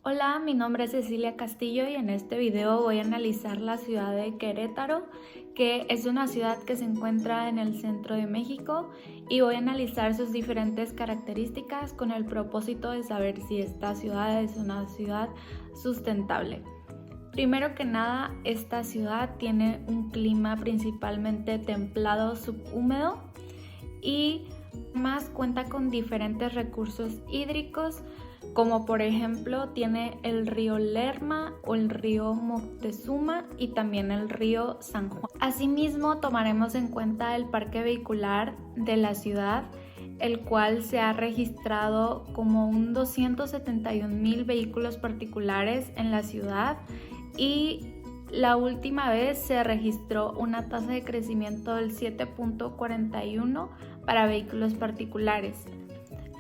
Hola, mi nombre es Cecilia Castillo y en este video voy a analizar la ciudad de Querétaro, que es una ciudad que se encuentra en el centro de México, y voy a analizar sus diferentes características con el propósito de saber si esta ciudad es una ciudad sustentable. Primero que nada, esta ciudad tiene un clima principalmente templado subhúmedo y más cuenta con diferentes recursos hídricos, como por ejemplo tiene el río Lerma o el río Moctezuma y también el río San Juan. Asimismo, tomaremos en cuenta el parque vehicular de la ciudad, el cual se ha registrado como un 271,000 vehículos particulares en la ciudad, y la última vez se registró una tasa de crecimiento del 7.41 para vehículos particulares.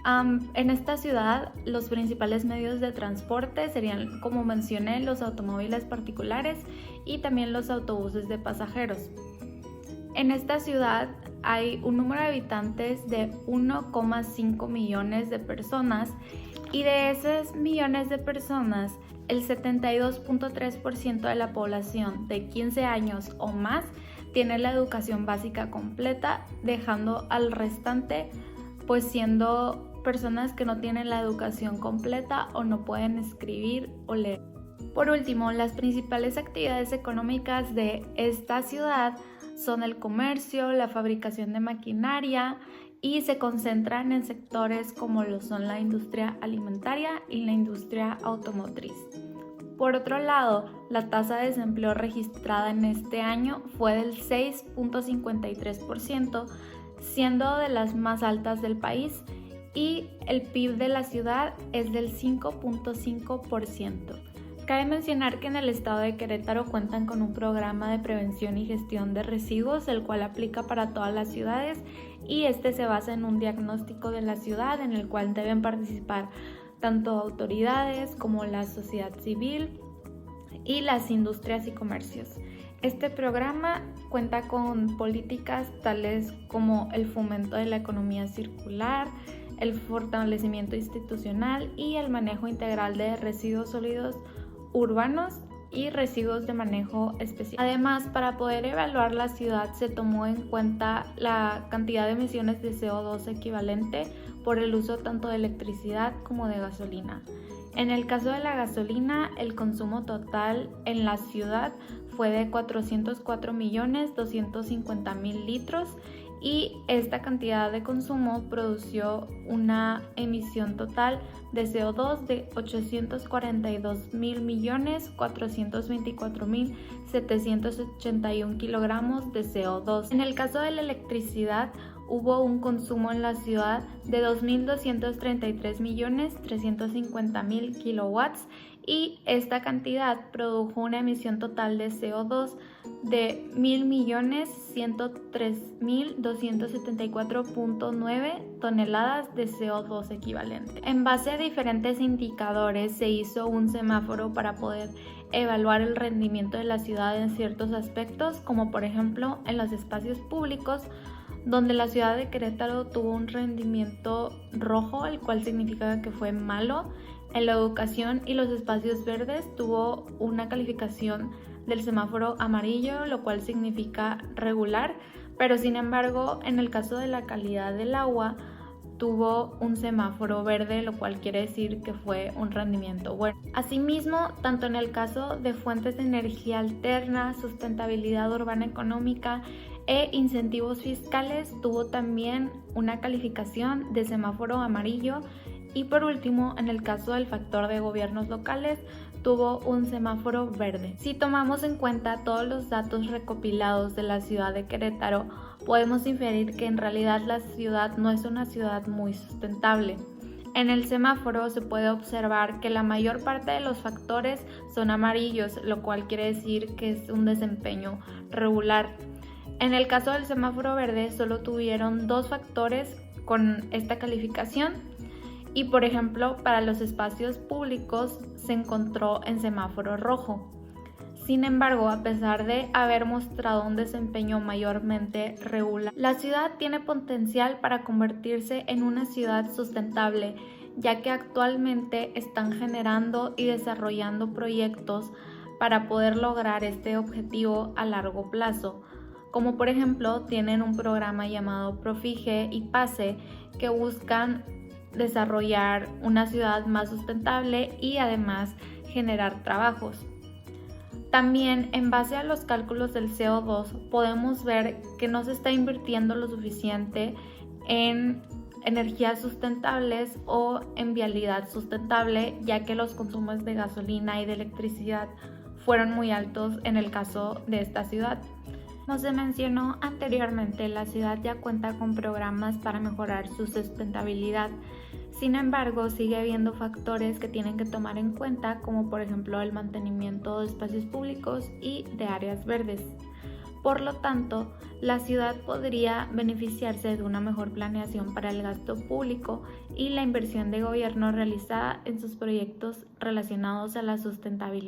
En esta ciudad, los principales medios de transporte serían, como mencioné, los automóviles particulares y también los autobuses de pasajeros. En esta ciudad hay un número de habitantes de 1,5 millones de personas, y de esos millones de personas, el 72.3% de la población de 15 años o más tiene la educación básica completa, dejando al restante pues siendo personas que no tienen la educación completa o no pueden escribir o leer. Por último, las principales actividades económicas de esta ciudad son el comercio, la fabricación de maquinaria, y se concentran en sectores como lo son la industria alimentaria y la industria automotriz. Por otro lado, la tasa de desempleo registrada en este año fue del 6.53%, siendo de las más altas del país, y el PIB de la ciudad es del 5.5%. Cabe mencionar que en el estado de Querétaro cuentan con un programa de prevención y gestión de residuos, el cual aplica para todas las ciudades, y este se basa en un diagnóstico de la ciudad en el cual deben participar tanto autoridades como la sociedad civil y las industrias y comercios. Este programa cuenta con políticas tales como el fomento de la economía circular, el fortalecimiento institucional y el manejo integral de residuos sólidos urbanos y residuos de manejo especial. Además, para poder evaluar la ciudad se tomó en cuenta la cantidad de emisiones de CO2 equivalente por el uso tanto de electricidad como de gasolina. En el caso de la gasolina, el consumo total en la ciudad fue de 404,250,000 litros, y esta cantidad de consumo produjo una emisión total de CO2 de 842,424,781 kilogramos de CO2. En el caso de la electricidad, hubo un consumo en la ciudad de 2,233,350,000 kilowatts, y esta cantidad produjo una emisión total de CO2 de 1,103,274,9 toneladas de CO2 equivalente. En base a diferentes indicadores se hizo un semáforo para poder evaluar el rendimiento de la ciudad en ciertos aspectos, como por ejemplo en los espacios públicos, donde la ciudad de Querétaro tuvo un rendimiento rojo, el cual significa que fue malo. En la educación y los espacios verdes tuvo una calificación del semáforo amarillo, lo cual significa regular, pero sin embargo en el caso de la calidad del agua tuvo un semáforo verde, lo cual quiere decir que fue un rendimiento bueno. Asimismo, tanto en el caso de fuentes de energía alterna, sustentabilidad urbana económica e incentivos fiscales, tuvo también una calificación de semáforo amarillo. Y por último, en el caso del factor de gobiernos locales, tuvo un semáforo verde. Si tomamos en cuenta todos los datos recopilados de la ciudad de Querétaro, podemos inferir que en realidad la ciudad no es una ciudad muy sustentable. En el semáforo se puede observar que la mayor parte de los factores son amarillos, lo cual quiere decir que es un desempeño regular. En el caso del semáforo verde, solo tuvieron 2 factores con esta calificación. Y por ejemplo, para los espacios públicos se encontró en semáforo rojo. Sin embargo, a pesar de haber mostrado un desempeño mayormente regular, la ciudad tiene potencial para convertirse en una ciudad sustentable, ya que actualmente están generando y desarrollando proyectos para poder lograr este objetivo a largo plazo. Como por ejemplo, tienen un programa llamado Profige y Pase que buscan desarrollar una ciudad más sustentable y además generar trabajos. También, en base a los cálculos del CO2, podemos ver que no se está invirtiendo lo suficiente en energías sustentables o en vialidad sustentable, ya que los consumos de gasolina y de electricidad fueron muy altos en el caso de esta ciudad. Como se mencionó anteriormente, la ciudad ya cuenta con programas para mejorar su sustentabilidad. Sin embargo, sigue habiendo factores que tienen que tomar en cuenta, como por ejemplo el mantenimiento de espacios públicos y de áreas verdes. Por lo tanto, la ciudad podría beneficiarse de una mejor planeación para el gasto público y la inversión de gobierno realizada en sus proyectos relacionados a la sustentabilidad.